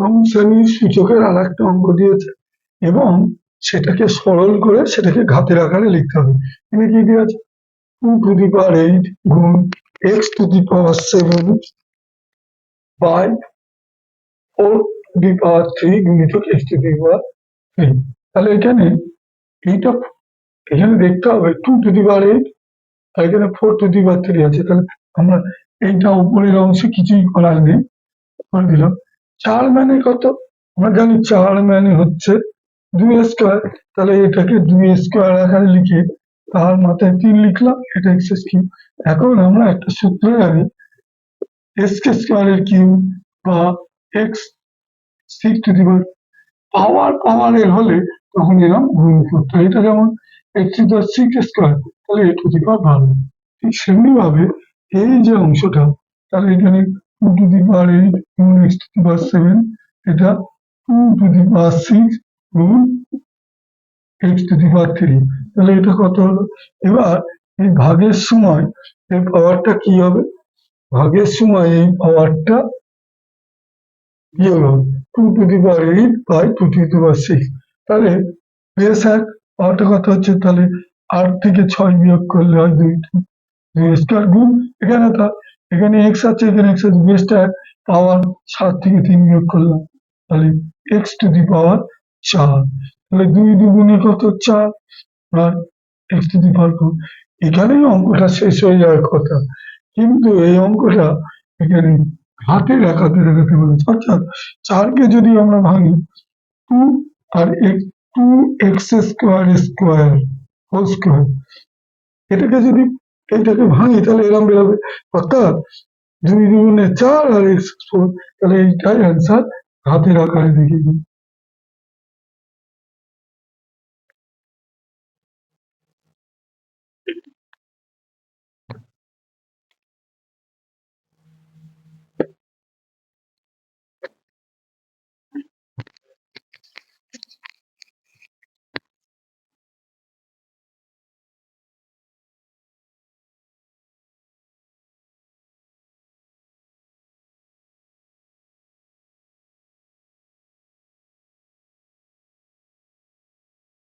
প্রথম শ্রেণীর সূচকের আর একটা অঙ্ক দিয়েছে এবং সেটাকে সরল করে সেটাকে ঘাতের আকারে লিখতে হবে। এখানে কি দিয়েছে? 2^8 গুণ x⁻7 বাই 4^3 গুণিতক x⁻3। তাহলে এখানে এইটা এখানে দেখতে হবে 2^8 আর এখানে 4^3 আছে। তাহলে আমরা এইটা উপরের অংশে কিছুই করার নেই, করে দিলাম। 4 মানে কত? আমরা জানি 4 মানে হচ্ছে 2 স্কোয়ার। তাহলে এটাকে 2 স্কোয়ার আকারে লিখে তার মাথায় 3 লিখলাম, এটা x3। এখন আমরা একটা সূত্র জানি, x² কিউব বা x6 পাওয়ারের হলে তখন এরকম গুণ করতে হয়। এটা যেমন x⁻6² তাহলে a⁻12। ঠিক সেমনি ভাবে এই যে অংশটা, তাহলে এখানে 2^8 গুণ x⁻7, এটা 2^6 গুণ x⁻3। তাহলে এটা কত হলো? এবার এই ভাগের সময় এই পাওয়ারটা কি হবে? ভাগের সময় এই পাওয়ারটা কি হলো? 2^8 বাই 2^6। তাহলে বেশ এক, পাওয়ারটা কত হচ্ছে? তাহলে 8 থেকে 6 বিয়োগ করলে হয় 2 গুণ এখানে x আছে, এখানে x আছে, বেশটা এক, পাওয়ার 7 থেকে 3 বিয়োগ করলাম, তাহলে x⁻4। তাহলে 2 2 কত? 4 আর x⁻4। এখানেই অঙ্কটা শেষ হয়ে যাওয়ার কথা, কিন্তু এই অঙ্কটা এখানে ঘাতের আকারে দেখাতে বলেছে। অর্থাৎ 4কে যদি আমরা ভাঙি 2 আর 2x² হোল স্কোয়ার, এটাকে যদি এইটাকে ভাঙি তাহলে এরকম বেরোবে। অর্থাৎ 2 2 4 আর x4। তাহলে এইটাই অ্যান্সার ঘাতের আকারে দেখিয়ে দিই।